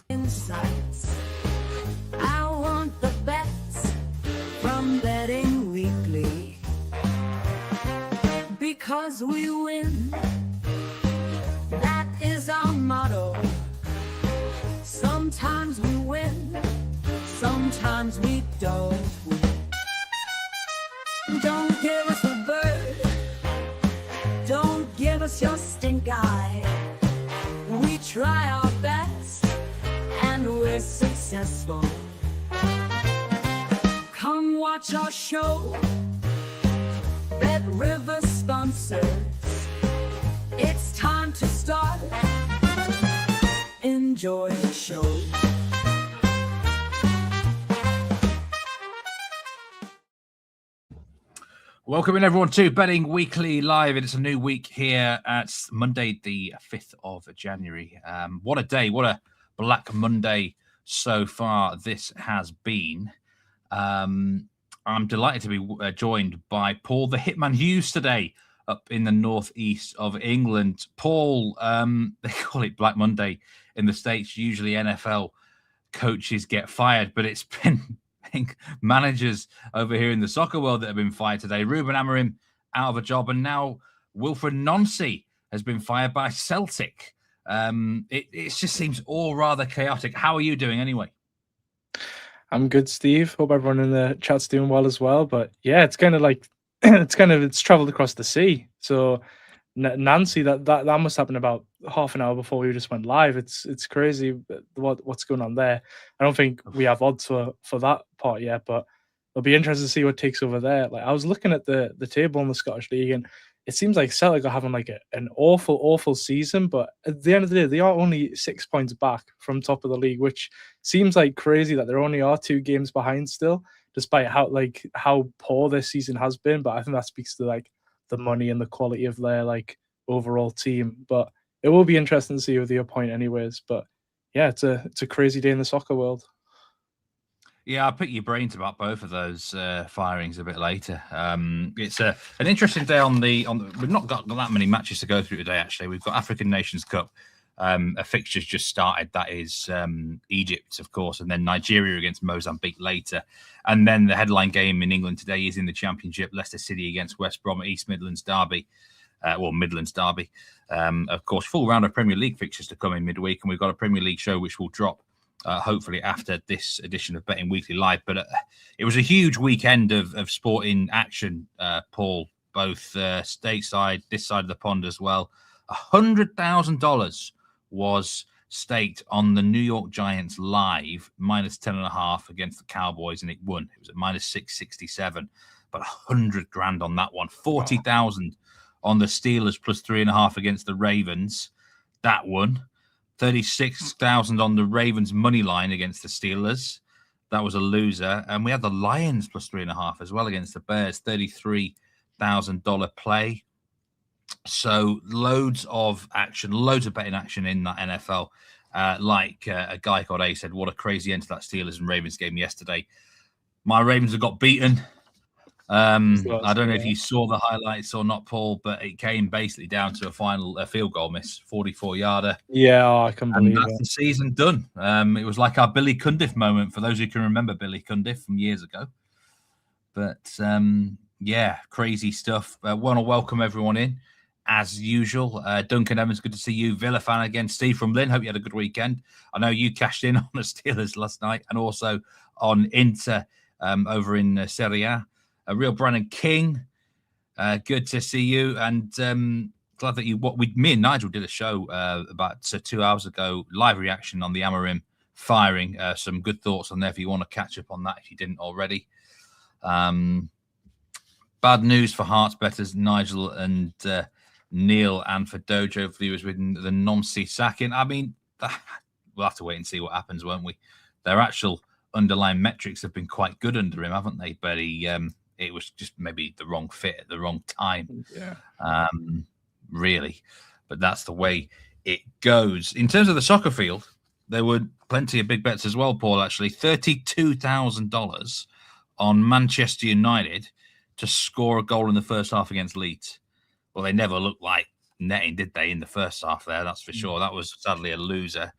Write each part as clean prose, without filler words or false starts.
Insights. I want the bets from Betting Weekly, because we win. That is our motto. Sometimes we win, sometimes we don't win. Don't give us a bird, don't give us your stink eye. We try our best and we're successful. Come watch our show. Bet River sponsors. It's time to start. Enjoy the show. Welcome in everyone to Betting Weekly Live. It's a new week here. It's Monday, the 5th of January. What a day. What a Black Monday so far this has been. I'm delighted to be joined by Paul the Hitman Hughes today up in the northeast of England. Paul, they call it Black Monday in the States. Usually NFL coaches get fired, but it's been managers over here in the soccer world that have been fired today. Ruben Amorim out of a job, and now Wilfred Nancy has been fired by Celtic. It just seems all rather chaotic. How are you doing anyway? I'm good, Steve. Hope everyone in the chat's doing well as well. But yeah, it's kind of like it's traveled across the sea. So Nancy, that must happen about half an hour before we just went live. It's crazy what's going on there. I don't think we have odds for that part yet, but it'll be interesting to see what takes over there. Like, I was looking at the table in the Scottish League, and it seems like Celtic are having like an awful season, but at the end of the day, they are only 6 points back from top of the league, which seems like crazy that there only are 2 games behind still, despite how poor this season has been. But I think that speaks to like the money and the quality of their like overall team. But it will be interesting to see who they appoint anyways. But yeah, it's a crazy day in the soccer world. Yeah, I'll pick your brains about both of those firings a bit later. It's an interesting day on the. We've not got that many matches to go through today. Actually, we've got African Nations Cup. A fixture's just started. That is Egypt, of course, and then Nigeria against Mozambique later. And then the headline game in England today is in the Championship: Leicester City against West Brom, East Midlands derby. Midlands derby. Of course, full round of Premier League fixtures to come in midweek, and we've got a Premier League show which will drop hopefully after this edition of Betting Weekly Live. But it was a huge weekend of sporting action, Paul, both stateside, this side of the pond as well. $100,000 was staked on the New York Giants live, minus 10.5 against the Cowboys, and it won. It was at minus 667, but $100,000 on that one. 40,000 on the Steelers plus 3.5 against the Ravens. That won. 36,000 on the Ravens money line against the Steelers. That was a loser. And we had the Lions plus 3.5 as well against the Bears. $33,000 play. So loads of action, loads of betting action in that NFL. Like a guy called A said, what a crazy end to that Steelers and Ravens game yesterday. My Ravens have got beaten. I don't know if you saw the highlights or not, Paul, but it came basically down to a field goal miss, 44-yarder. Yeah, I can believe that's it. The season done. It was like our Billy Cundiff moment, for those who can remember Billy Cundiff from years ago. But, yeah, crazy stuff. Want to welcome everyone in, as usual. Duncan Evans, good to see you. Villa fan again. Steve from Lynn, hope you had a good weekend. I know you cashed in on the Steelers last night and also on Inter over in Serie A. Real Brandon King, good to see you, and glad that me and Nigel did a show about 2 hours ago, live reaction on the Amorim firing. Some good thoughts on there if you want to catch up on that if you didn't already. Bad news for Hearts bettors Nigel and Neil, and for Dojo viewers with the Nomsi sacking. I mean, we'll have to wait and see what happens, won't we? Their actual underlying metrics have been quite good under him, haven't they? But it was just maybe the wrong fit at the wrong time. Yeah. Really. But that's the way it goes. In terms of the soccer field, there were plenty of big bets as well, Paul, actually. $32,000 on Manchester United to score a goal in the first half against Leeds. Well, they never looked like netting, did they, in the first half there? That's for sure. That was sadly a loser.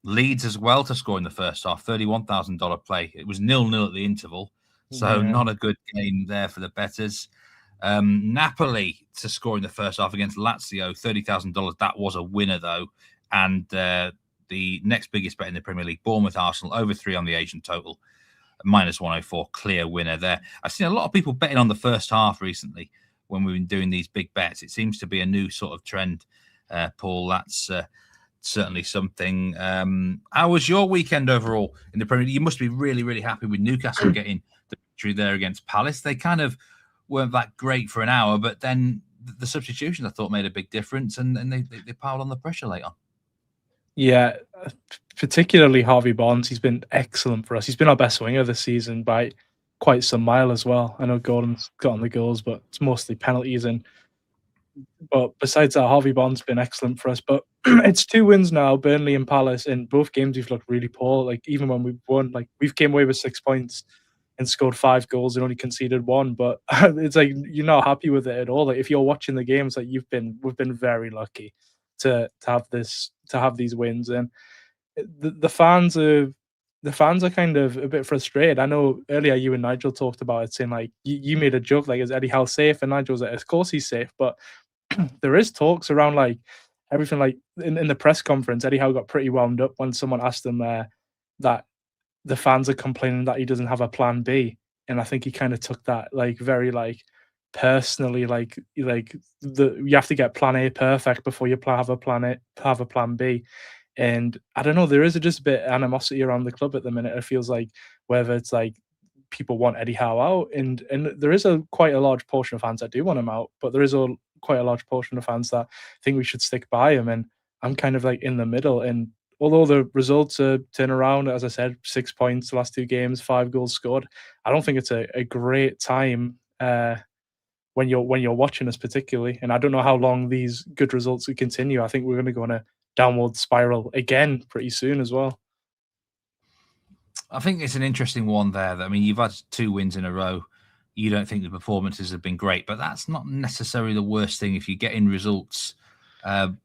Leeds as well to score in the first half, $31,000 play. It was 0-0 at the interval, so not a good game there for the bettors. Napoli to score in the first half against Lazio, $30,000. That was a winner, though. And the next biggest bet in the Premier League, Bournemouth Arsenal, over 3 on the Asian total, -104, clear winner there. I've seen a lot of people betting on the first half recently when we've been doing these big bets. It seems to be a new sort of trend, Paul. That's certainly something. How was your weekend overall in the Premier League? You must be really, really happy with Newcastle getting the victory there against Palace. They kind of weren't that great for an hour, but then the substitutions I thought made a big difference, and they piled on the pressure late on. Yeah, particularly Harvey Barnes. He's been excellent for us. He's been our best winger this season by quite some mile as well. I know Gordon's gotten the goals, but it's mostly penalties. But besides that, Harvey Barnes has been excellent for us. But it's 2 wins now, Burnley and Palace. In both games, we've looked really poor. Like, even when we've won, like, we've came away with 6 points and scored 5 goals and only conceded 1. But it's like you're not happy with it at all. Like, if you're watching the games, like we've been very lucky to have these wins. And the fans are kind of a bit frustrated. I know earlier you and Nigel talked about it, saying like you made a joke like, is Eddie Howe safe? And Nigel was like, of course he's safe. But there is talks around like everything. Like in the press conference, Eddie Howe got pretty wound up when someone asked him that the fans are complaining that he doesn't have a plan B. And I think he kind of took that like very like personally, like you have to get plan A perfect before you have a plan B. And I don't know, there is just a bit of animosity around the club at the minute. It feels like whether it's like people want Eddie Howe out, and there is quite a large portion of fans that do want him out, but there is quite a large portion of fans that think we should stick by him. And I'm kind of like in the middle. And although the results are turning around, as I said, 6 points the last 2 games, 5 goals scored, I don't think it's a great time when you're watching us particularly. And I don't know how long these good results will continue. I think we're going to go on a downward spiral again pretty soon as well. I think it's an interesting one there. I mean, you've had 2 wins in a row. You don't think the performances have been great, but that's not necessarily the worst thing if you get in results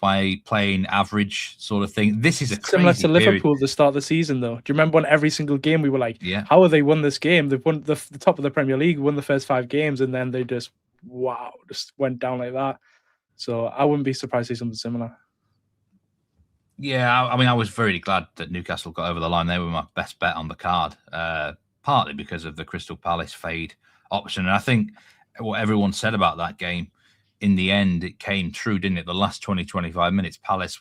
by playing average sort of thing. This is similar to Liverpool at the start of the season, though. Do you remember when every single game we were like, how have they won this game? They've won the top of the Premier League, won the first 5 games, and then they just went down like that. So I wouldn't be surprised to see something similar. Yeah, I mean, I was very glad that Newcastle got over the line. They were my best bet on the card, partly because of the Crystal Palace fade option. And I think what everyone said about that game, in the end, it came true, didn't it? The last 20, 25 minutes, Palace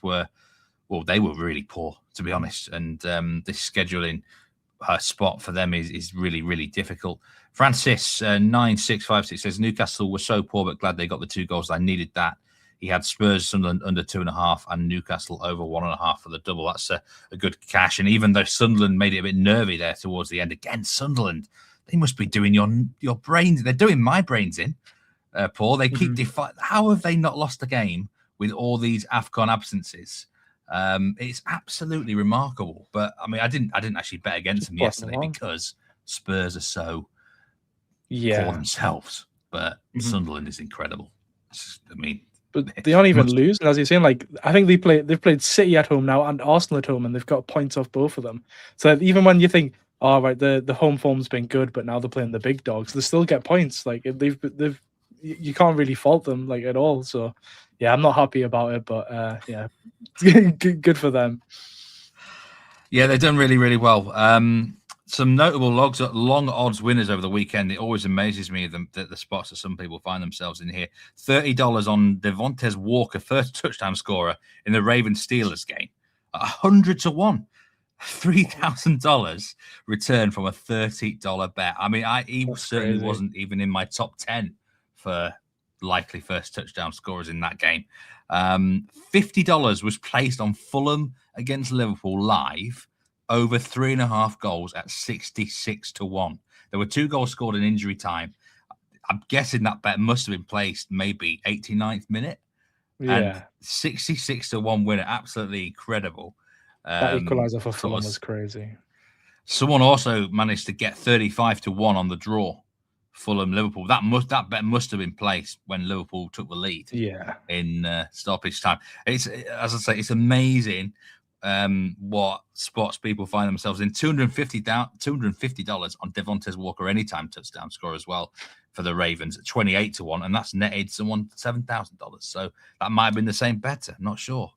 they were really poor, to be honest. And this scheduling spot for them is really, really difficult. Francis, 9656 says, Newcastle were so poor, but glad they got the 2 goals. I needed that. He had Spurs, Sunderland under 2.5 and Newcastle over 1.5 for the double. That's a good cash. And even though Sunderland made it a bit nervy there towards the end, again, Sunderland, they must be doing your brains. They're doing my brains in, Paul. They keep How have they not lost a game with all these AFCON absences? It's absolutely remarkable. But I mean, I didn't actually bet against them yesterday because Spurs are so poor themselves. But Sunderland is incredible. But they aren't even losing, as you're saying. Like, I think they've played City at home now and Arsenal at home, and they've got points off both of them. So even when you think, oh right, the home form's been good, but now they're playing the big dogs, they still get points. Like you can't really fault them like at all. So yeah, I'm not happy about it, but yeah, good for them. Yeah, they've done really, really well. Some notable long odds winners over the weekend. It always amazes me that the spots that some people find themselves in here. $30 on Devontae Walker, first touchdown scorer in the Ravens-Steelers game. 100 to 1. $3,000 return from a $30 bet. I mean, he certainly wasn't even in my top 10 for likely first touchdown scorers in that game. $50 was placed on Fulham against Liverpool live, over 3.5 goals at 66 to 1. There were 2 goals scored in injury time. I'm guessing that bet must have been placed maybe 89th minute. Yeah. And 66 to 1 winner. Absolutely incredible. That equaliser for Fulham was crazy. Someone also managed to get 35 to 1 on the draw. Fulham Liverpool. That bet must have been placed when Liverpool took the lead. Yeah. In stoppage time. It's, as I say, it's amazing what spots people find themselves in. $250 on Devontae Walker anytime touchdown score as well for the Ravens at 28 to 1, and that's netted someone $7,000. So that might have been the same better. Not sure.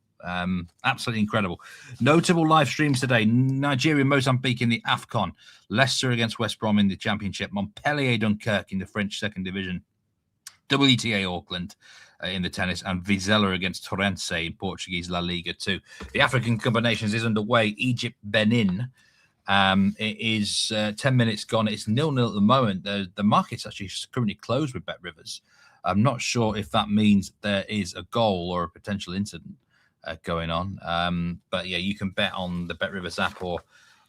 Absolutely incredible. Notable live streams today: Nigeria, Mozambique in the AFCON, Leicester against West Brom in the Championship, Montpellier, Dunkirk in the French Second Division, WTA Auckland in the tennis, and Vizela against Torrance in Portuguese La Liga 2. The African Cup of Nations is underway. Egypt, Benin. It is 10 minutes gone. It's 0-0 at the moment. The market's actually currently closed with Bet Rivers. I'm not sure if that means there is a goal or a potential incident going on. But yeah, you can bet on the Bet Rivers app or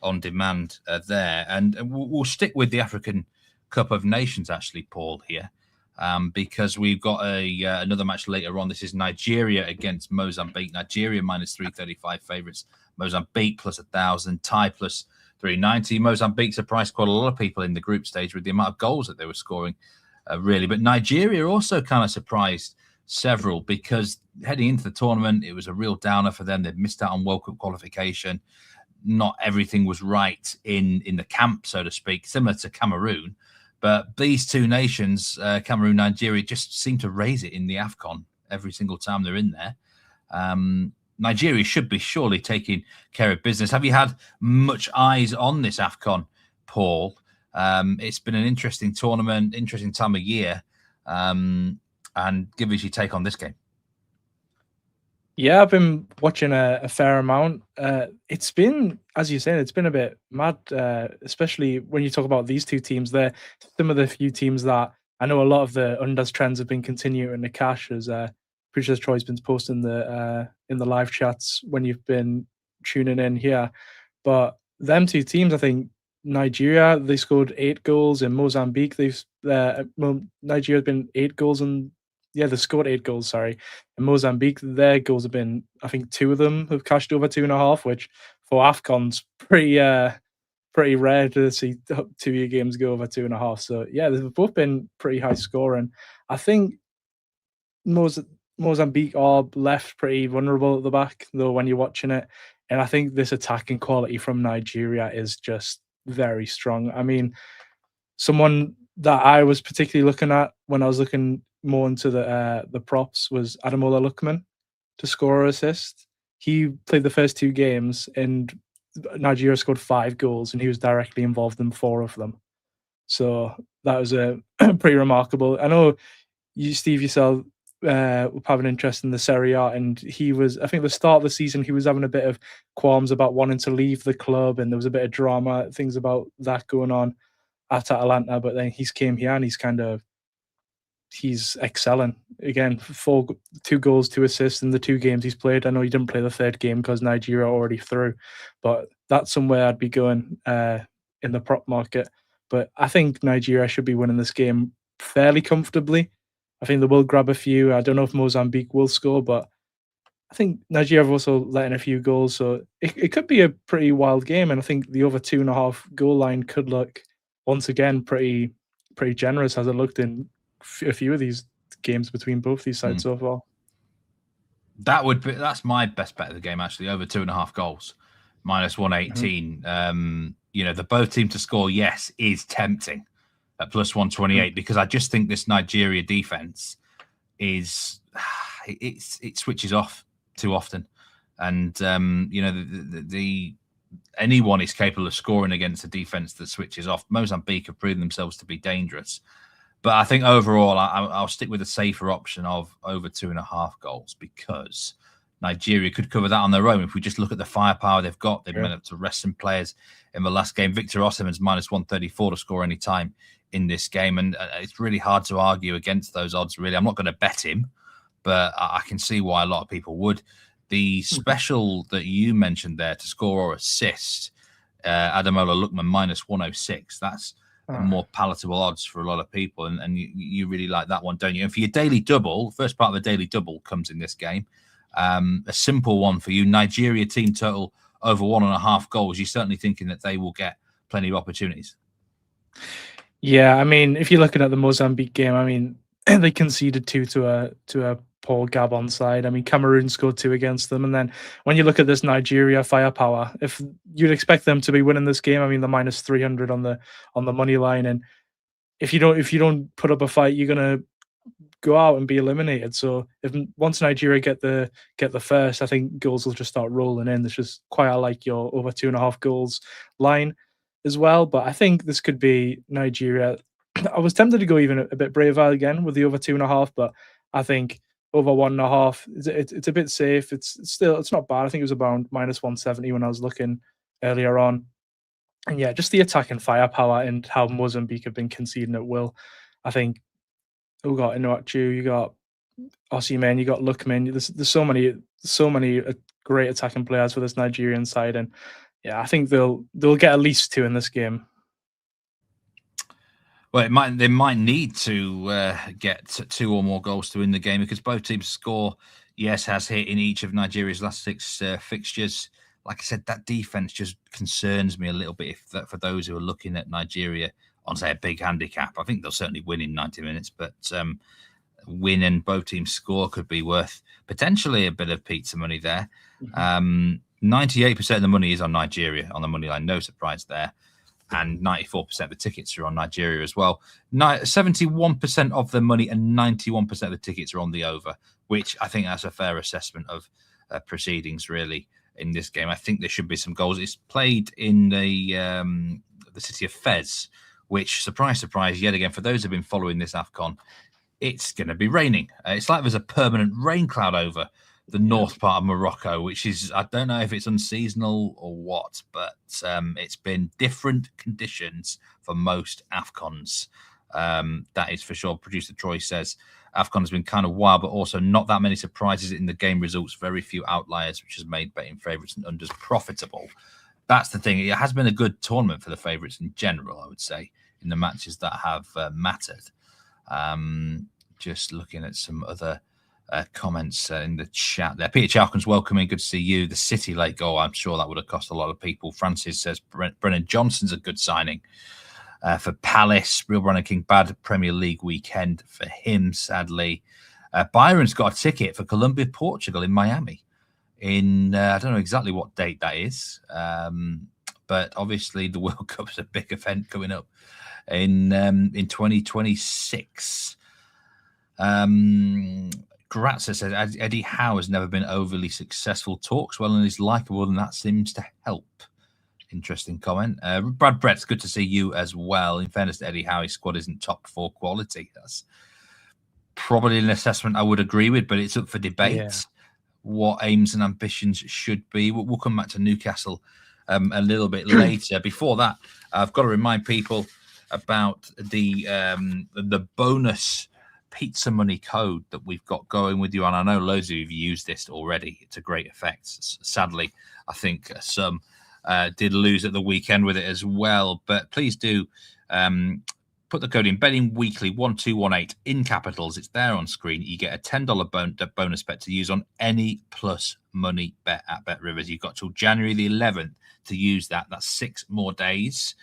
on demand there. And we'll stick with the African Cup of Nations, actually, Paul, here. Because we've got another match later on. This is Nigeria against Mozambique. Nigeria minus 335 favourites. Mozambique plus 1,000. Thai plus 390. Mozambique surprised quite a lot of people in the group stage with the amount of goals that they were scoring, really. But Nigeria also kind of surprised several, because heading into the tournament, it was a real downer for them. They'd missed out on World Cup qualification. Not everything was right in the camp, so to speak, similar to Cameroon. But these two nations, Cameroon, Nigeria, just seem to raise it in the AFCON every single time they're in there. Nigeria should be surely taking care of business. Have you had much eyes on this AFCON, Paul? It's been an interesting tournament, interesting time of year. And give us your take on this game. Yeah, I've been watching a fair amount. It's been, as you said, it's been a bit mad, especially when you talk about these two teams. They're some of the few teams that I know a lot of the Undas trends have been continuing to cash, as pretty sure Troy's been posting in the live chats when you've been tuning in here. But them two teams, I think Nigeria, they scored 8 goals, in Mozambique, Nigeria's been 8 goals, and they scored 8 goals, sorry. In Mozambique, their goals have been, I think 2 of them have cashed over 2.5, which for AFCON's pretty rare to see 2 of your games go over 2.5. So yeah, they've both been pretty high scoring. I think Mozambique are left pretty vulnerable at the back, though, when you're watching it. And I think this attacking quality from Nigeria is just very strong. I mean, someone that I was particularly looking at when I was looking more into the props was Ademola Lookman to score or assist. He played the first 2 games and Nigeria scored 5 goals, and he was directly involved in 4 of them. So that was a pretty remarkable. I know you, Steve, yourself would have an interest in the Serie A, and he was, I think, the start of the season, he was having a bit of qualms about wanting to leave the club, and there was a bit of drama, things about that going on at Atalanta. But then he's came here and he's excelling again. 2 goals, 2 assists in the 2 games he's played. I know he didn't play the 3rd game because Nigeria already through, but that's somewhere I'd be going in the prop market. But I think Nigeria should be winning this game fairly comfortably. I think they will grab a few. I don't know if Mozambique will score, but I think Nigeria have also let in a few goals, so it could be a pretty wild game. And I think the over 2.5 goal line could look once again pretty generous, as it looked in a few of these games between both these sides so far. That's my best bet of the game, actually, over 2.5 goals, minus 118. The both team to score, yes, is tempting at plus 128, because I just think this Nigeria defense is it switches off too often, and anyone is capable of scoring against a defense that switches off. Mozambique have proven themselves to be dangerous. But I think overall, I'll stick with a safer option of over 2.5 goals, because Nigeria could cover that on their own. If we just look at the firepower they've got, they've been able to rest some players in the last game. Victor Osimhen's minus 134 to score any time in this game, and it's really hard to argue against those odds, really. I'm not going to bet him, but I can see why a lot of people would. The special that you mentioned there to score or assist, Ademola Lookman minus 106, that's more palatable odds for a lot of people, and you really like that one, don't you? And for your daily double, first part of the daily double comes in this game. A simple one for you: Nigeria team total over 1.5 goals. You're certainly thinking that they will get plenty of opportunities. Yeah, I mean, if you're looking at the Mozambique game, I mean, they conceded 2 to a poor Gabon side. I mean, Cameroon scored 2 against them, and then when you look at this Nigeria firepower, if you'd expect them to be winning this game, I mean, the minus 300 on the money line, and if you don't put up a fight, you're gonna go out and be eliminated. So if once Nigeria get the first, I think goals will just start rolling in. There's just quite like your over 2.5 goals line as well. But I think this could be Nigeria. I was tempted to go even a bit braver again with the over 2.5, but I think over 1.5, it's a bit safe. It's not bad. I think it was about minus 170 when I was looking earlier on. And yeah, just the attacking firepower and how Mozambique have been conceding at will. I think we got Inuachu, you got Osimhen, you got Lookman. There's so many great attacking players for this Nigerian side, and yeah, I think they'll get at least 2 in this game. Well, they might need to get 2 or more goals to win the game, because both teams score. Yes, has hit in each of Nigeria's last 6 fixtures. Like I said, that defense just concerns me a little bit. For those who are looking at Nigeria on, say, a big handicap, I think they'll certainly win in 90 minutes. But win and both teams score could be worth potentially a bit of pizza money there. 98% of the money is on Nigeria on the money line. No surprise there. And 94% of the tickets are on Nigeria as well. 71% of the money and 91% of the tickets are on the over, which I think that's a fair assessment of proceedings, really, in this game. I think there should be some goals. It's played in the city of Fez, which, surprise, surprise, yet again, for those who've been following this AFCON, it's going to be raining. It's like there's a permanent rain cloud over the north part of Morocco, which is, I don't know if it's unseasonal or what, but it's been different conditions for most AFCONs. That is for sure. Producer Troy says AFCON has been kind of wild, but also not that many surprises in the game results. Very few outliers, which has made betting favourites and unders profitable. That's the thing. It has been a good tournament for the favourites in general, I would say, in the matches that have mattered. Just looking at some other comments in the chat there. Peter Chalkin's welcoming. Good to see you. The City late goal, I'm sure that would have cost a lot of people. Francis says Brennan Johnson's a good signing for Palace. Real Running King, bad Premier League weekend for him, sadly. Byron's got a ticket for Colombia, Portugal in Miami. I don't know exactly what date that is, but obviously the World Cup is a big event coming up in 2026. Grazza says Eddie Howe has never been overly successful. Talks well and is likable, and that seems to help. Interesting comment. Brad Brett's good to see you as well. In fairness to Eddie Howe, his squad isn't top 4 quality. That's probably an assessment I would agree with, but it's up for debate. Yeah. What aims and ambitions should be. We'll come back to Newcastle a little bit later. Before that, I've got to remind people about the bonus pizza money code that we've got going with you. And I know loads of you have used this already to great effect. Sadly, I think some did lose at the weekend with it as well. But please do put the code in Betting Weekly 1218 in capitals. It's there on screen. You get a $10 bonus bet to use on any plus money bet at Bet Rivers. You've got till January the 11th to use that. That's 6 more days.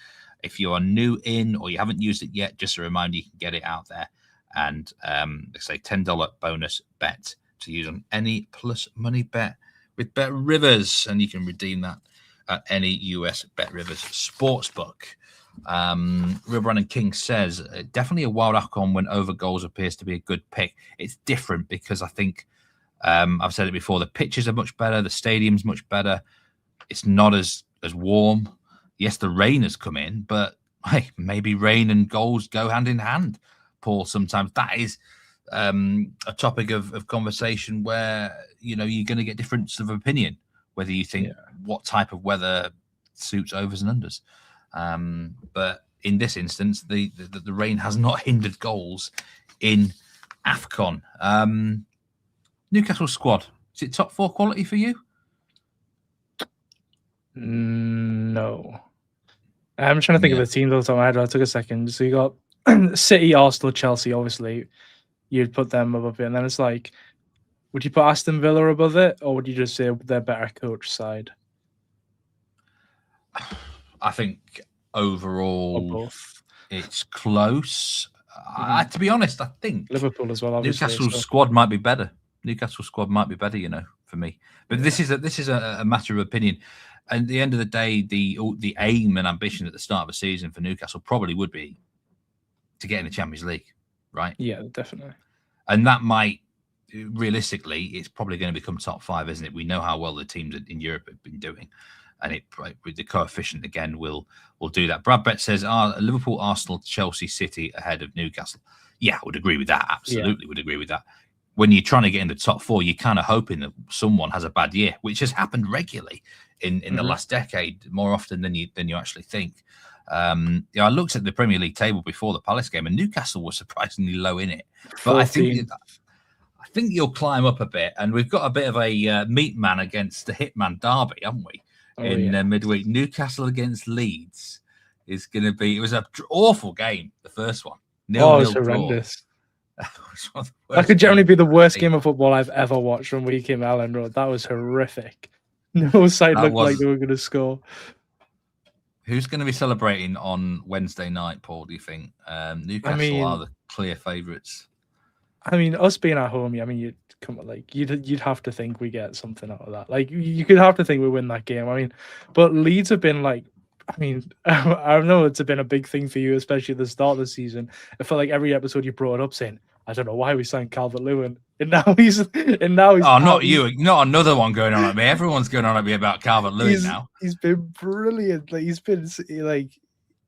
If you are new in or you haven't used it yet, just a reminder, you can get it out there. And let's say $10 bonus bet to use on any plus money bet with Bet Rivers. And you can redeem that at any US Bet Rivers sportsbook. Real Brandon King says definitely a wild AFCON when over goals appears to be a good pick. It's different because I think I've said it before, the pitches are much better, the stadium's much better, it's not as warm. Yes, the rain has come in, but hey, maybe rain and goals go hand in hand, Paul. Sometimes that is a topic of conversation where you're going to get difference of opinion whether you think what type of weather suits overs and unders. But in this instance, the rain has not hindered goals in AFCON. Newcastle squad, is it top 4 quality for you? No. I'm trying to think of the teams off the top of my head. I took a second. So you got City, Arsenal, Chelsea, obviously. You'd put them above it. And then it's like, would you put Aston Villa above it? Or would you just say they're better coach side? I think overall it's close. To be honest, I think Liverpool as well, obviously. Newcastle's squad might be better Newcastle squad might be better, for me. But this is a matter of opinion. And at the end of the day, the aim and ambition at the start of the season for Newcastle probably would be to get in the Champions League, right? Yeah, definitely. And that might, realistically, it's probably going to become top 5, isn't it? We know how well the teams in Europe have been doing, and with the coefficient again will do that. Brad Brett says, Liverpool, Arsenal, Chelsea, City ahead of Newcastle. Yeah, I would agree with that. Absolutely would agree with that. When you're trying to get in the top 4, you're kind of hoping that someone has a bad year, which has happened regularly in the last decade, more often than you actually think. I looked at the Premier League table before the Palace game, and Newcastle was surprisingly low in it. But I think you'll climb up a bit, and we've got a bit of a meat man against the Hitman derby, haven't we? Midweek, Newcastle against Leeds is going to be. It was an awful game, the first one. It's horrendous. That could generally be the worst game of football I've ever watched from Wycombe Allen Road. That was horrific. No side looked like they were going to score. Who's going to be celebrating on Wednesday night, Paul, do you think? Newcastle are the clear favourites. I mean, us being at home, you'd have to think we get something out of that. Like, you could have to think we win that game. I mean, but Leeds have been like, I know it's been a big thing for you, especially at the start of the season. I felt like every episode you brought it up saying, I don't know why we signed Calvert-Lewin. And now he's oh, not you, not another one going on at me. Everyone's going on at me about Calvert-Lewin now. He's been brilliant. Like,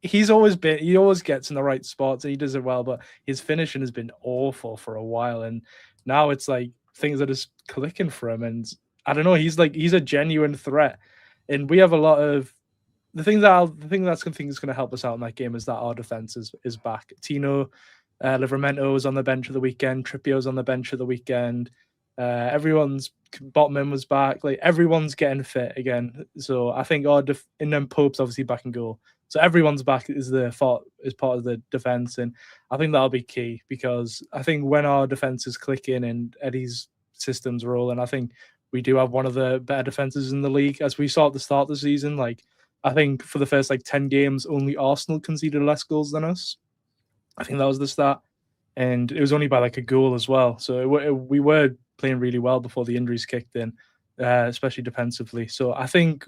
he always gets in the right spots and he does it well, but his finishing has been awful for a while. And now it's like things are just clicking for him. And I don't know, he's a genuine threat. And we have a lot of the thing that's going to help us out in that game is that our defense is back. Tino Livramento was on the bench of the weekend. Trippier was on the bench of the weekend. Everyone's Botman was back. Like, everyone's getting fit again. So I think and then Pope's obviously back in goal. So everyone's back is part of the defense, and I think that'll be key because I think when our defense is clicking and Eddie's systems rolling, I think we do have one of the better defenses in the league. As we saw at the start of the season, like I think for the first 10 games, only Arsenal conceded less goals than us. I think that was the stat, and it was only by a goal as well. So we were playing really well before the injuries kicked in, especially defensively. So I think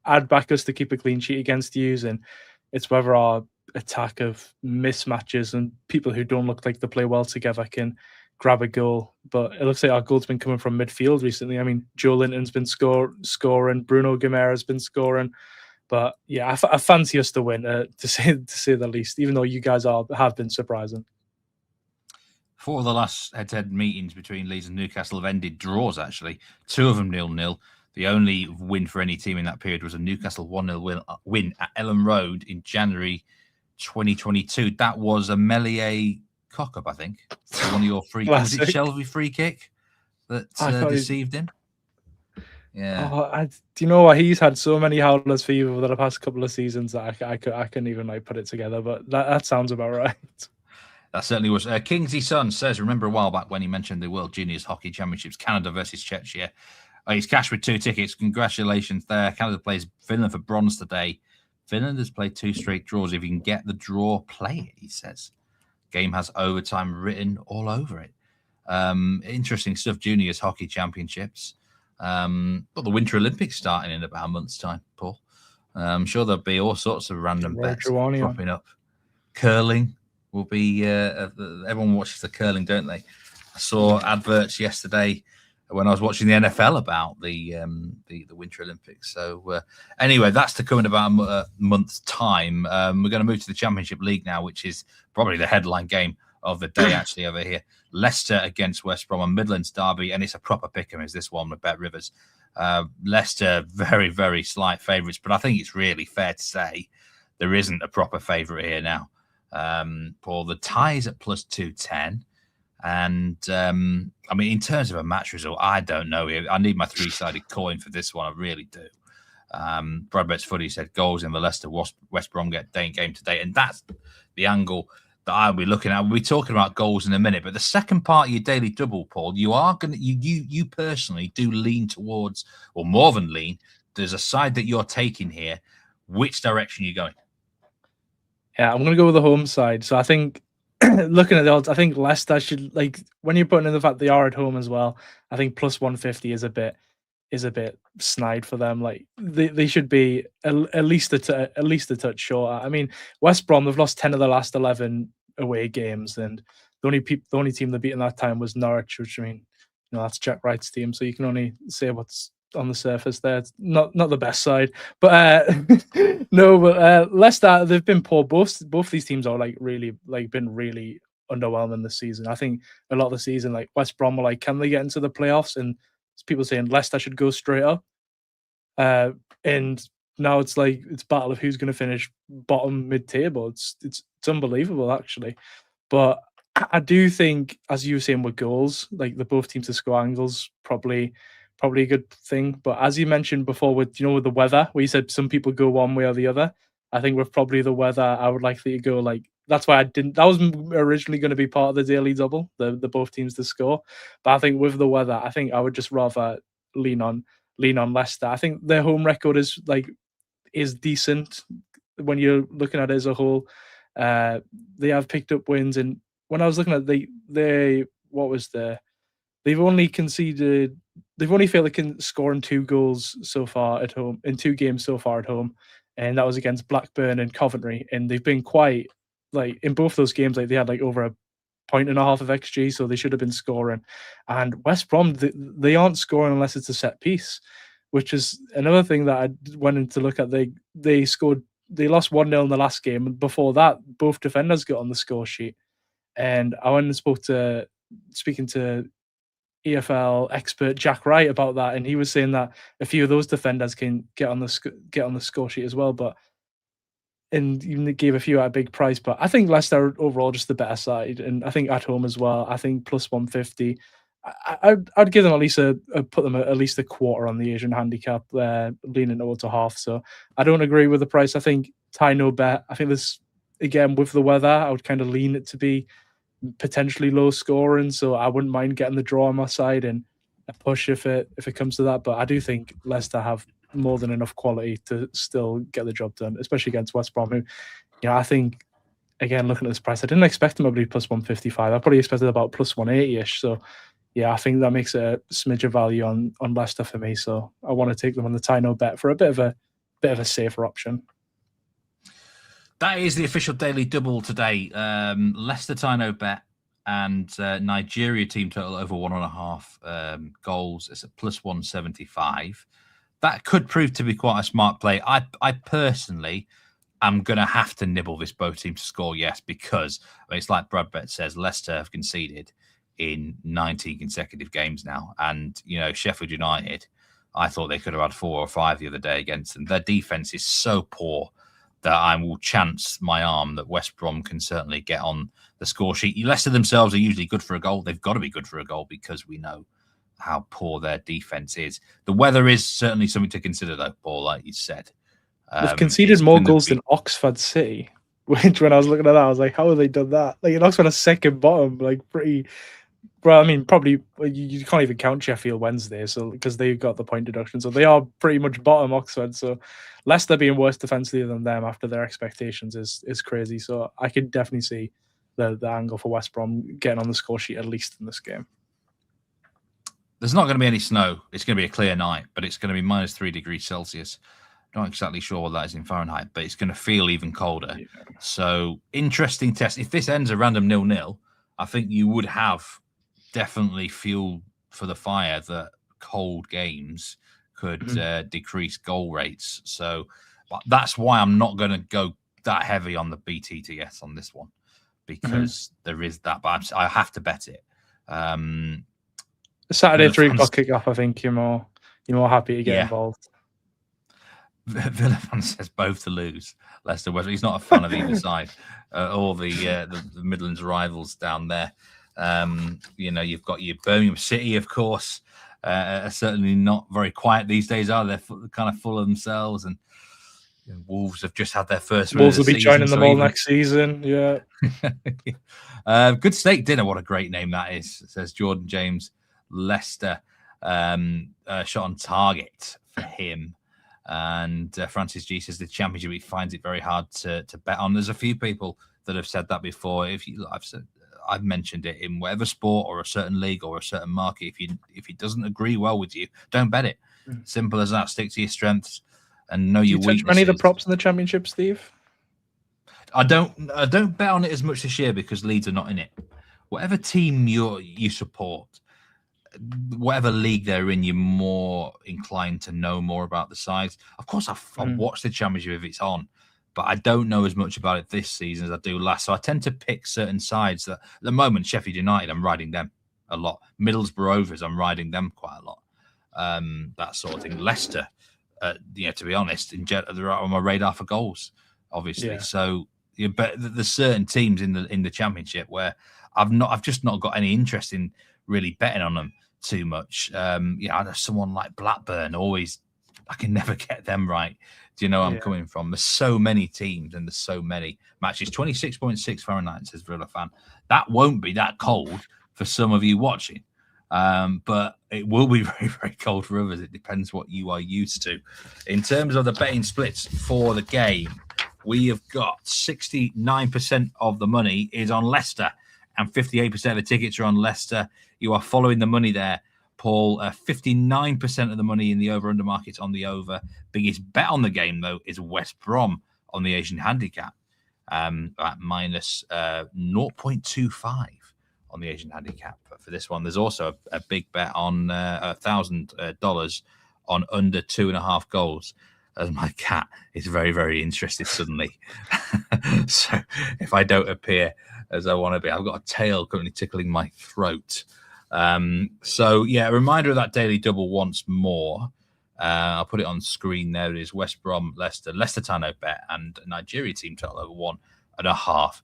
I'd back us to keep a clean sheet against Hughes, and it's whether our attack of mismatches and people who don't look like they play well together can grab a goal. But it looks like our goal's been coming from midfield recently. I mean, Joe Linton's been scoring, Bruno Guimara's been scoring. But yeah, I fancy us to win, to say the least, even though you guys have been surprising. 4 of the last head-to-head meetings between Leeds and Newcastle have ended draws, actually. 2 of them 0-0. The only win for any team in that period was a Newcastle 1-0 win at Ellen Road in January 2022. That was a Melier cock-up, I think. One of your free kicks. Was it Shelby free kick that deceived him? Yeah. Do you know what? He's had so many howlers for you over the past couple of seasons that I couldn't even put it together, but that sounds about right. That certainly was. Kingsley Son says, remember a while back when he mentioned the World Juniors Hockey Championships, Canada versus Czechia. He's cashed with 2 tickets. Congratulations there. Canada plays Finland for bronze today. Finland has played 2 straight draws. If you can get the draw, play it, he says. Game has overtime written all over it. Interesting stuff, Juniors Hockey Championships. But the Winter Olympics starting in about a month's time, Paul. I'm sure there'll be all sorts of random bets popping up. Curling will be... everyone watches the curling, don't they? I saw adverts yesterday when I was watching the NFL about the Winter Olympics. So anyway, that's to come in about a month's time. We're going to move to the Championship League now, which is probably the headline game of the day actually over here. Leicester against West Brom, a Midlands derby, and it's a proper pick'em, is this one with Bet Rivers. Leicester, very, very slight favourites, but I think it's really fair to say there isn't a proper favourite here now. Paul, the tie is at plus 210. And I mean, in terms of a match result, I don't know. I need my 3-sided coin for this one. I really do. Brad Betts Footy said goals in the Leicester West Brom game today, and that's the angle that I'll be looking at. We'll be talking about goals in a minute, but the second part of your daily double, Paul, you personally do lean towards, or more than lean. There's a side that you're taking here. Which direction are you going? Yeah, I'm going to go with the home side. So I think looking at the odds, I think Leicester should, like, when you're putting in the fact they are at home as well, I think plus 150 is a bit snide for them. Like they should be at least at least a touch shorter. I mean, West Brom, they've lost 10 of the last 11 away games, and the only team they beat in that time was Norwich, which, I mean, that's Jack Wright's team, so you can only say what's on the surface there. It's not the best side, but no, but Leicester, they've been poor. Both these teams are really been really underwhelming this season. I think a lot of the season, like West Brom were like, can they get into the playoffs? And people saying Leicester should go straight up. And now it's like it's battle of who's going to finish bottom mid-table. It's unbelievable, actually. But I do think, as you were saying with goals, like the both teams to score angles, probably a good thing. But as you mentioned before, with with the weather, where you said some people go one way or the other, I think with probably the weather, I would likely to go like. That's why I didn't. That was originally going to be part of the daily double, the both teams to score. But I think with the weather, I think I would just rather lean on Leicester. I think their home record is decent when you're looking at it as a whole. They have picked up wins, and when I was looking at they've only failed to score in 2 goals so far at home in 2 games so far at home, and that was against Blackburn and Coventry. And they've been quite in both those games, they had over a 1.5 of XG, so they should have been scoring. And West Brom, they aren't scoring unless it's a set piece, which is another thing that I went in to look at. They lost 1-0 in the last game, and before that, both defenders got on the score sheet. And I went and speaking to EFL expert Jack Wright about that, and he was saying that a few of those defenders can get on the score sheet as well, and even gave a few at a big price. But I think Leicester overall just the better side, and I think at home as well. I think plus 150. I'd give them put them at least a quarter on the Asian handicap, leaning towards a half. So I don't agree with the price. I think tie no bet. I think this, again, with the weather, I would kind of lean it to be potentially low scoring. So I wouldn't mind getting the draw on my side and a push if it comes to that. But I do think Leicester have more than enough quality to still get the job done, especially against West Brom, who, I think, again, looking at this price, I didn't expect them to be plus 155. I probably expected about plus 180-ish. So yeah, I think that makes a smidge of value on Leicester for me. So I want to take them on the tie no bet for a bit of a safer option. That is the official daily double today. Leicester tie no bet and Nigeria team total over 1.5 goals. It's at plus 175. That could prove to be quite a smart play. I personally am going to have to nibble this both teams to score, yes, because it's like Bradbet says, Leicester have conceded in 19 consecutive games now. And, Sheffield United, I thought they could have had 4 or 5 the other day against them. Their defence is so poor that I will chance my arm that West Brom can certainly get on the score sheet. Leicester themselves are usually good for a goal. They've got to be good for a goal because we know how poor their defence is. The weather is certainly something to consider, though, Paul, like you said. They've conceded more goals than Oxford City, which when I was looking at that, I was like, how have they done that? Oxford are second bottom, pretty... Well, I mean, probably you can't even count Sheffield Wednesday, so because they've got the point deduction, so they are pretty much bottom Oxford. So Leicester being worse defensively than them after their expectations is crazy. So I could definitely see the angle for West Brom getting on the score sheet at least in this game. There's not going to be any snow. It's going to be a clear night, but it's going to be minus 3 degrees Celsius. Not exactly sure what that is in Fahrenheit, but it's going to feel even colder. Yeah. So interesting test. If this ends a random 0-0, I think you would have definitely fuel for the fire that cold games could decrease goal rates. So that's why I'm not going to go that heavy on the BTTS on this one, because there is that. But I have to bet it. Saturday 3 o'clock kickoff. I think you're more happy to get involved. Villafan says both to lose. Leicester West. He's not a fan of either side or the Midlands rivals down there. You've got your Birmingham City, of course, are certainly not very quiet these days, are they? Kind of full of themselves, and Wolves have just had their first. Wolves will be joining them all next season. Yeah. Good steak dinner. What a great name that is, says Jordan James. Leicester shot on target for him. And Francis G says the Championship, he finds it very hard to bet on. There's a few people that have said that before. I've mentioned it in whatever sport or a certain league or a certain market. If it doesn't agree well with you, don't bet it. Simple as that. Stick to your strengths and know your weaknesses. Touch any of the props in the Championship, Steve? I don't bet on it as much this year because Leeds are not in it. Whatever team you support, whatever league they're in, you're more inclined to know more about the sides. Of course, I'll watch the Championship if it's on, but I don't know as much about it this season as I do last. So I tend to pick certain sides that at the moment, Sheffield United, I'm riding them a lot. Middlesbrough Rovers, I'm riding them quite a lot. That sort of thing. Leicester, to be honest, they're on my radar for goals, obviously. Yeah. So, but there's certain teams in the Championship where I've just not got any interest in really betting on them too much. I know someone like Blackburn, I can never get them right. Do you know where I'm coming from? There's so many teams and there's so many matches. 26.6 Fahrenheit, says Villa fan. That won't be that cold for some of you watching. But it will be very, very cold for others. It depends what you are used to. In terms of the betting splits for the game, we have got 69% of the money is on Leicester and 58% of the tickets are on Leicester. You are following the money there, Paul. 59% of the money in the over-under markets on the over. Biggest bet on the game, though, is West Brom on the Asian handicap at minus 0.25 on the Asian handicap. But for this one, there's also a big bet on $1,000 on under 2.5 goals. As my cat is very, very interested suddenly. So if I don't appear as I want to be, I've got a tail currently tickling my throat. A reminder of that daily double once more. I'll put it on screen there. It is West Brom, Leicester Tano bet, and Nigeria team total over 1.5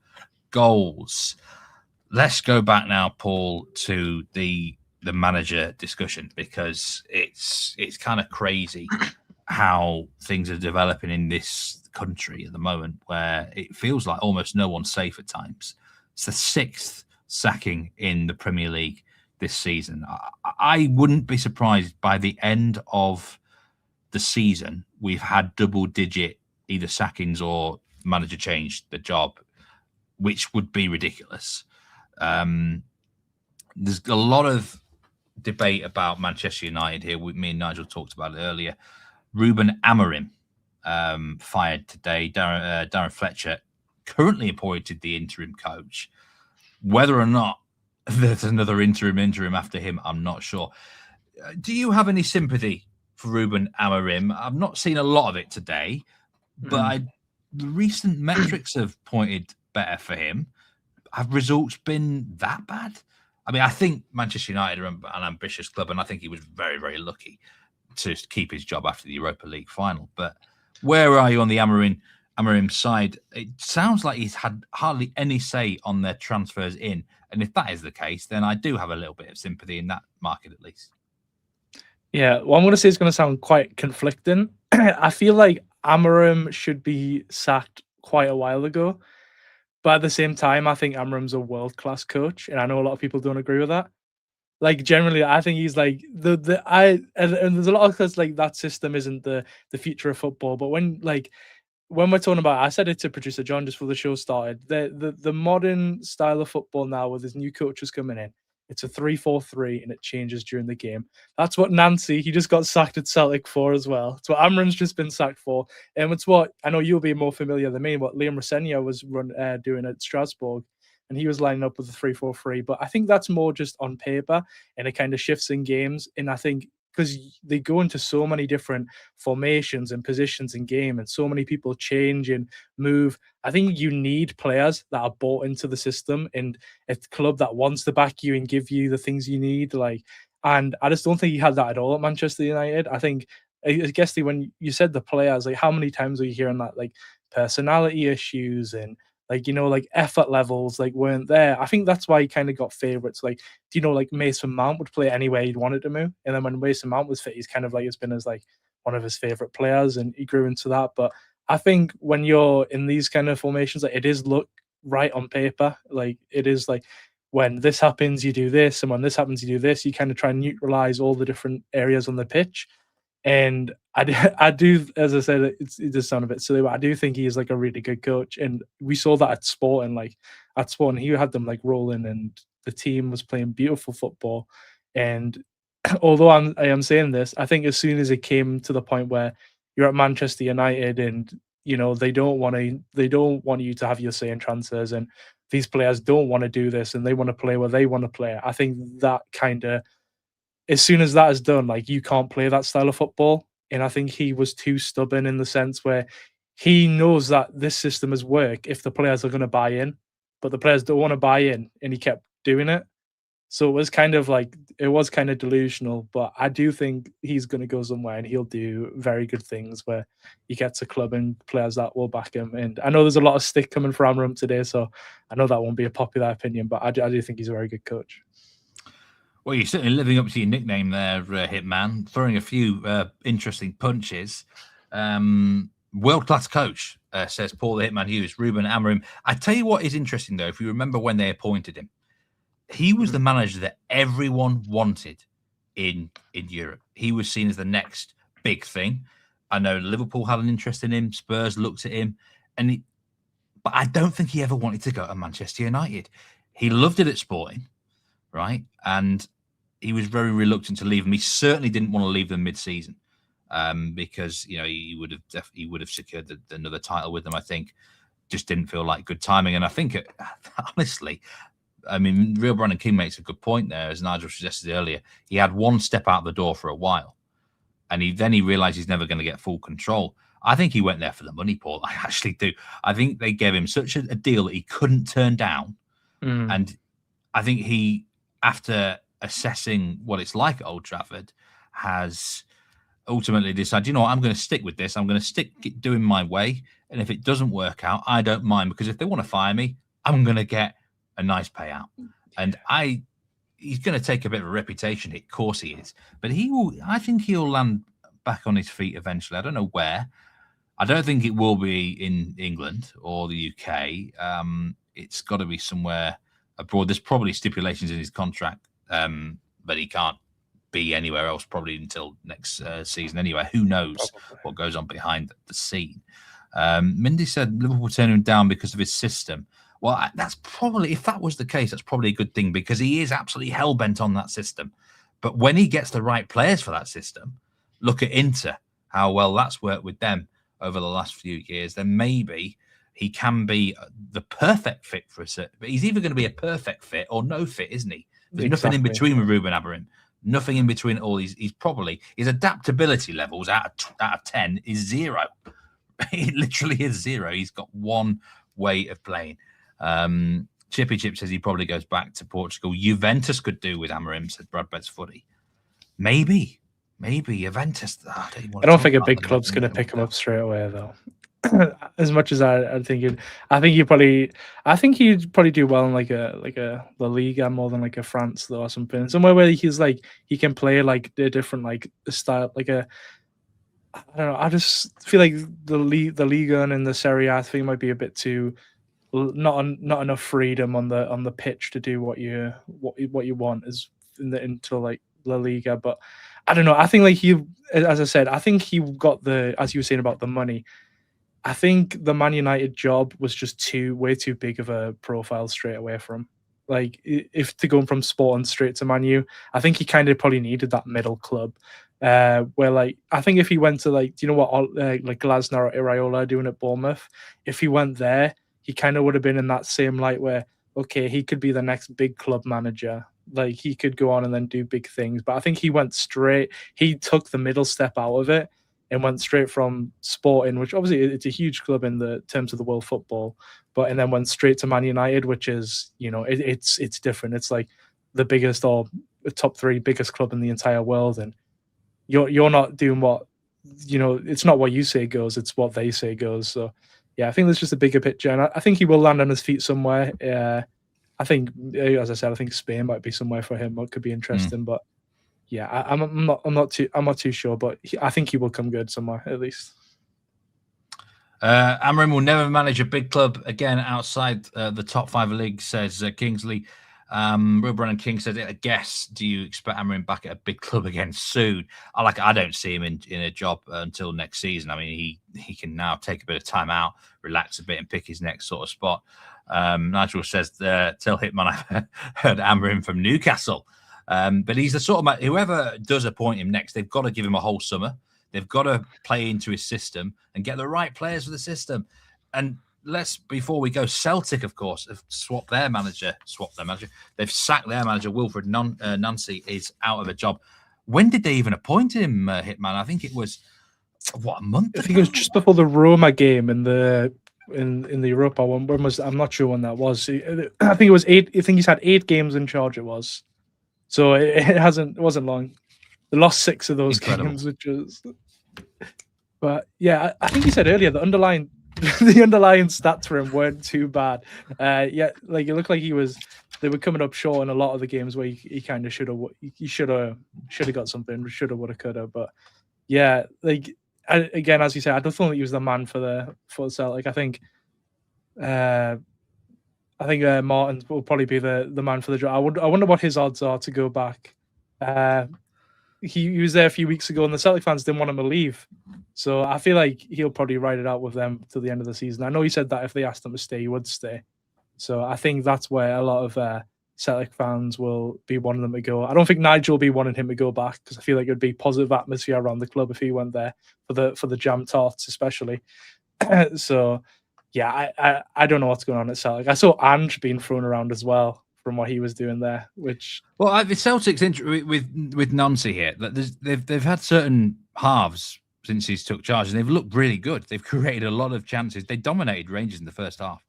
goals. Let's go back now, Paul, to the manager discussion, because it's kind of crazy how things are developing in this country at the moment, where it feels like almost no one's safe at times. It's the 6th sacking in the Premier League this season. I wouldn't be surprised by the end of the season we've had double-digit either sackings or manager changed the job, which would be ridiculous. There's a lot of debate about Manchester United here. Me and Nigel talked about it earlier. Ruben Amorim fired today. Darren Fletcher currently appointed the interim coach. Whether or not there's another interim after him, I'm not sure. Do you have any sympathy for Ruben Amorim? I've not seen a lot of it today, but the recent metrics have pointed better for him. Have results been that bad? I mean, I think Manchester United are an ambitious club, and I think he was very, very lucky to keep his job after the Europa League final. But where are you on the Amorim side? It sounds like he's had hardly any say on their transfers in. And if that is the case, then I do have a little bit of sympathy in that market, at least. Yeah, well, I'm going to say it's going to sound quite conflicting. I feel like Amorim should be sacked quite a while ago. But at the same time, I think Amorim's a world-class coach. And I know a lot of people don't agree with that. Like, generally, I think he's like and there's a lot of because like that system isn't the future of football. But when we're talking about, I said it to producer John just before the show started. The modern style of football now, with his new coaches coming in, it's a 3-4-3 and it changes during the game. That's what Nancy, he just got sacked at Celtic for as well. It's what Amorim's just been sacked for, and it's what I know you'll be more familiar than me. What Liam Rosenior was doing at Strasbourg. And he was lining up with the 3-4-3. But I think that's more just on paper, and it kind of shifts in games. And I think because they go into so many different formations and positions in game, and so many people change and move, I think you need players that are bought into the system and a club that wants to back you and give you the things you need. And I just don't think he had that at all at Manchester United. I think, I guess when you said the players, like how many times are you hearing that, like personality issues and effort levels weren't there. I think that's why he kind of got favourites. Mason Mount would play anywhere he'd wanted to move, and then when Mason Mount was fit, he's kind of it's been as one of his favourite players, and he grew into that. But I think when you're in these kind of formations, it is look right on paper. It is when this happens, you do this, and when this happens, you do this. You kind of try and neutralise all the different areas on the pitch. And I do, as I said, it does sound a bit silly, but I do think he is like a really good coach. And we saw that at Sporting, he had them like rolling, and the team was playing beautiful football. And although I am saying this, I think as soon as it came to the point where you're at Manchester United and they don't want you to have your say in transfers, and these players don't want to do this and they want to play where they want to play. I think that kind of, as soon as that is done, like, you can't play that style of football. And I think he was too stubborn in the sense where he knows that this system has worked if the players are going to buy in, but the players don't want to buy in, and he kept doing it. So it was kind of delusional, but I do think he's going to go somewhere and he'll do very good things where he gets a club and players that will back him. And I know there's a lot of stick coming for Amram today, so I know that won't be a popular opinion, but I do think he's a very good coach. Well, you're certainly living up to your nickname there, Hitman, throwing a few interesting punches. World-class coach, says Paul the Hitman Hughes, Ruben Amorim. I tell you what is interesting, though, if you remember when they appointed him, he was the manager that everyone wanted in Europe. He was seen as the next big thing. I know Liverpool had an interest in him. Spurs looked at him. But I don't think he ever wanted to go to Manchester United. He loved it at Sporting, right? And he was very reluctant to leave them. He certainly didn't want to leave them mid-season because he would have secured another title with them. I think just didn't feel like good timing. And I think honestly, I mean, Real Brandon King makes a good point there, as Nigel suggested earlier. He had one step out the door for a while, and he realized he's never going to get full control. I think he went there for the money, Paul. I actually do. I think they gave him such a deal that he couldn't turn down, and I think he, after assessing what it's like at Old Trafford, has ultimately decided, I'm going to stick with this. I'm going to stick doing my way, and if it doesn't work out, I don't mind, because if they want to fire me, I'm going to get a nice payout. And he's going to take a bit of a reputation hit, of course he is, but I think he'll land back on his feet eventually. I don't know where. I don't think it will be in England or the UK. It's got to be somewhere abroad. There's probably stipulations in his contract, but he can't be anywhere else probably until next season anyway. Who knows what goes on behind the scene. Mindy said Liverpool turned him down because of his system. Well, that's probably, if that was the case, that's probably a good thing, because he is absolutely hell-bent on that system. But when he gets the right players for that system, look at Inter, how well that's worked with them over the last few years, then maybe he can be the perfect fit for a certain. But he's either going to be a perfect fit or no fit, isn't he? There's nothing in between with Ruben Amorim. Nothing in between all these. He's probably, his adaptability levels out of 10 is 0. It literally is 0. He's got one way of playing. Chippy Chip says he probably goes back to Portugal. Juventus could do with Amorim, said Brad Betts Footy. Maybe Juventus. I don't think a big club's going to pick him up straight away, though. As much as I think he'd probably do well in like a La Liga more than like a France though, or something. Somewhere where he's like, he can play like a different like style, like a, I don't know. I just feel like the Liga and the Serie A, I think, might be a bit too not enough freedom on the pitch to do what you want is into like La Liga. But I don't know. I think like as I said, I think he got as you were saying about the money. I think the Man United job was just way too big of a profile straight away for him. Like, if to go from Sporting straight to Man U, I think he kind of probably needed that middle club. Where like, I think if he went to like, do you know what, like Glasner or Iraola doing at Bournemouth, if he went there, he kind of would have been in that same light where, okay, he could be the next big club manager. Like, he could go on and then do big things. But I think he took the middle step out of it and went straight from Sporting, which obviously it's a huge club in the terms of the world football, and then went straight to Man United, which is, it's different. It's like the biggest or the top 3 biggest club in the entire world, and you're not doing what, it's not what you say goes, it's what they say goes. So yeah, I think there's just a bigger picture, and I think he will land on his feet somewhere. I think, as I said, I think Spain might be somewhere for him. What could be interesting, but. Yeah, I'm not too sure, but I think he will come good somewhere at least. Amorim will never manage a big club again outside the top 5 leagues, says Kingsley. Real Brennan King said, I guess, do you expect Amarim back at a big club again soon? I don't see him in a job until next season. I mean, he can now take a bit of time out, relax a bit, and pick his next sort of spot. Nigel says, tell Hitman I've heard Amarim from Newcastle. But he's the sort of man, whoever does appoint him next, they've got to give him a whole summer. They've got to play into his system and get the right players for the system. And before we go, Celtic, of course, have swapped their manager. They've sacked their manager. Wilfred Nancy is out of a job. When did they even appoint him, Hitman? I think it was, a month ago? I think it was just before the Roma game in the Europa one. I'm not sure when that was. I think it was 8. I think he's had 8 games in charge. It was. So it wasn't long. They lost 6 of those games, which was. But yeah, I think you said earlier the underlying stats for him weren't too bad. Yeah, like it looked like they were coming up short in a lot of the games where he kind of should have got something, should have, would have, could have. But yeah, like again, as you said, I don't think he was the man for the Celtic. I think Martin will probably be the man for the job. I wonder what his odds are to go back. He was there a few weeks ago, and the Celtic fans didn't want him to leave. So I feel like he'll probably ride it out with them till the end of the season. I know he said that if they asked him to stay, he would stay. So I think that's where a lot of Celtic fans will be wanting them to go. I don't think Nigel will be wanting him to go back because I feel like it would be positive atmosphere around the club if he went there for the jam tarts especially. So yeah, I don't know what's going on at Celtic. I saw Ange being thrown around as well from what he was doing there, which the Celtics with Nancy here. They've had certain halves since he's took charge, and they've looked really good. They've created a lot of chances. They dominated Rangers in the first half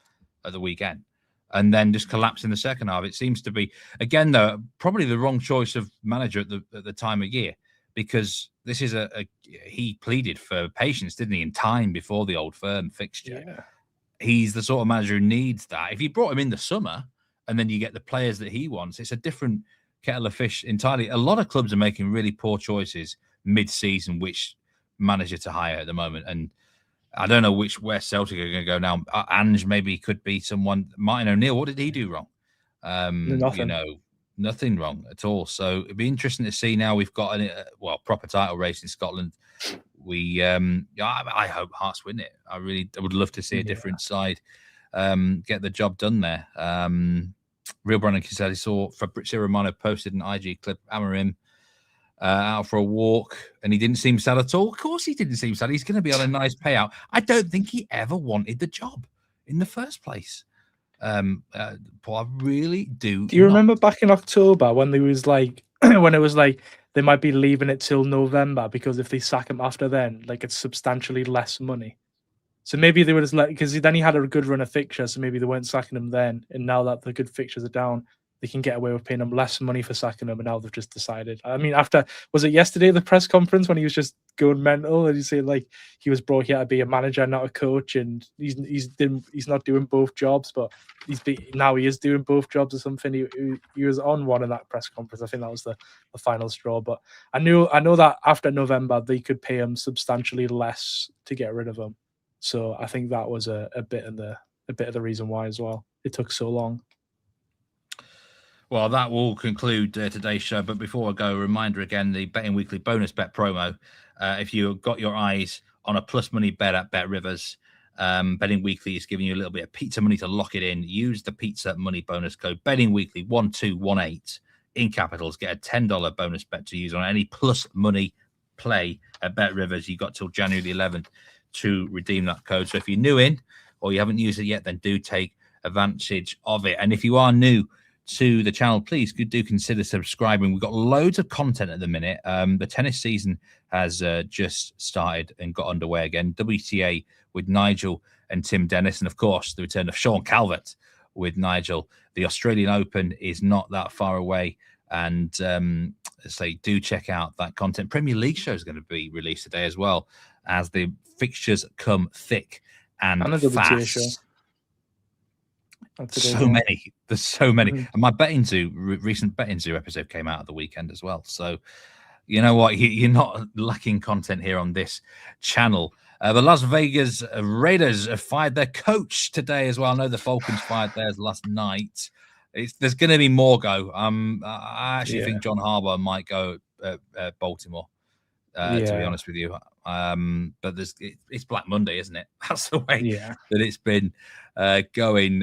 of the weekend, and then just collapsed in the second half. It seems to be again though probably the wrong choice of manager at the time of year, because this is he pleaded for patience, didn't he, in time before the Old Firm fixture. Yeah. He's the sort of manager who needs that. If you brought him in the summer and then you get the players that he wants, it's a different kettle of fish entirely. A lot of clubs are making really poor choices mid-season, which manager to hire at the moment. And I don't know where Celtic are going to go now. Ange maybe could be someone. Martin O'Neill, what did he do wrong? Nothing. Nothing wrong at all. So it'd be interesting to see now we've got a proper title race in Scotland. I hope Hearts win it. I would love to see a different side get the job done there. Real Brandon said he saw Fabrizio Romano posted an IG clip, Amarim out for a walk, and he didn't seem sad at all. Of course he didn't seem sad. He's going to be on a nice payout. I don't think he ever wanted the job in the first place. Paul, I really do. Do you remember back in October when there was like when it was like they might be leaving it till November because if they sack him after then, like it's substantially less money. So maybe they were just like, because then he had a good run of fixtures, so maybe they weren't sacking him then. And now that the good fixtures are down, they can get away with paying him less money for sacking him. And now they've just decided. I mean, was it yesterday, the press conference when he was just going mental and he said like he was brought here to be a manager, not a coach, and he's not doing both jobs, but now he is doing both jobs or something. He was on one in that press conference. I think that was the final straw. But I know that after November they could pay him substantially less to get rid of him. So I think that was a bit of the reason why as well. It took so long. Well, that will conclude today's show. But before I go, a reminder again, the Betting Weekly bonus bet promo. If you've got your eyes on a plus money bet at Bet Rivers, Betting Weekly is giving you a little bit of pizza money to lock it in. Use the pizza money bonus code Betting Weekly 1218 in capitals. Get a $10 bonus bet to use on any plus money play at Bet Rivers. You've got till January the 11th to redeem that code. So if you're new in or you haven't used it yet, then do take advantage of it. And if you are new to the channel, please do consider subscribing. We've got loads of content at the minute. The tennis season has just started and got underway again. WTA with Nigel and Tim Dennis, and of course the return of Sean Calvert with Nigel. The Australian Open is not that far away, and so do check out that content. Premier League show is going to be released today as well, as the fixtures come thick and fast. Show. There's so many. And my Betting Zoo, recent Betting Zoo episode came out at the weekend as well. So, you know what? You're not lacking content here on this channel. The Las Vegas Raiders have fired their coach today as well. I know the Falcons fired theirs last night. there's going to be more go. I actually Yeah. think John Harbaugh might go Baltimore. To be Yeah. honest with you, but it's Black Monday, isn't it? That's the way Yeah. that it's been going.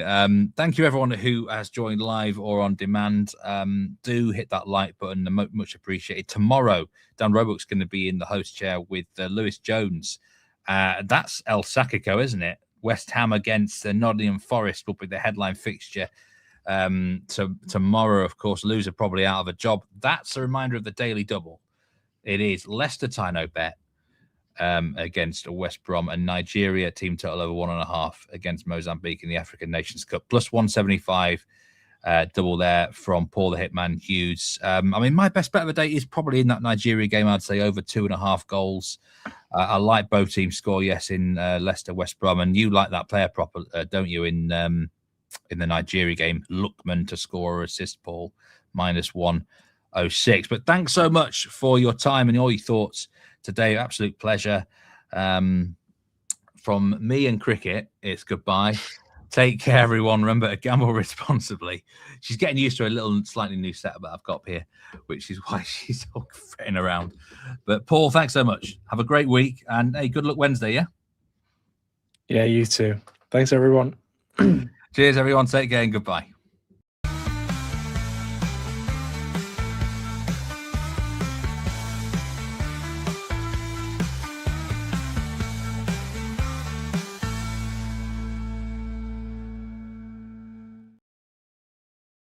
Thank you everyone who has joined live or on demand. Do hit that like button, much appreciated. Tomorrow, Dan Roebuck's going to be in the host chair with Lewis Jones. That's El Sacico, isn't it? West Ham against Nottingham Forest will be the headline fixture. So tomorrow, of course, loser probably out of a job. That's a reminder of the Daily Double. It is Leicester tie no bet against West Brom, and Nigeria team total over 1.5 against Mozambique in the African Nations Cup. Plus 175 double there from Paul the Hitman Hughes. I mean, my best bet of the day is probably in that Nigeria game. I'd say over 2.5 goals. I like both teams score, yes, in Leicester, West Brom, and you like that player prop, don't you, in the Nigeria game? Lookman to score or assist, Paul, -106. But thanks so much for your time and all your thoughts today. Absolute pleasure. From me and cricket, it's goodbye. Take care, everyone. Remember to gamble responsibly. She's getting used to a little slightly new setup that I've got up here, which is why she's all fretting around. But Paul, thanks so much. Have a great week, and hey, good luck Wednesday, yeah? Yeah, you too. Thanks, everyone. Cheers, everyone. Take care and goodbye.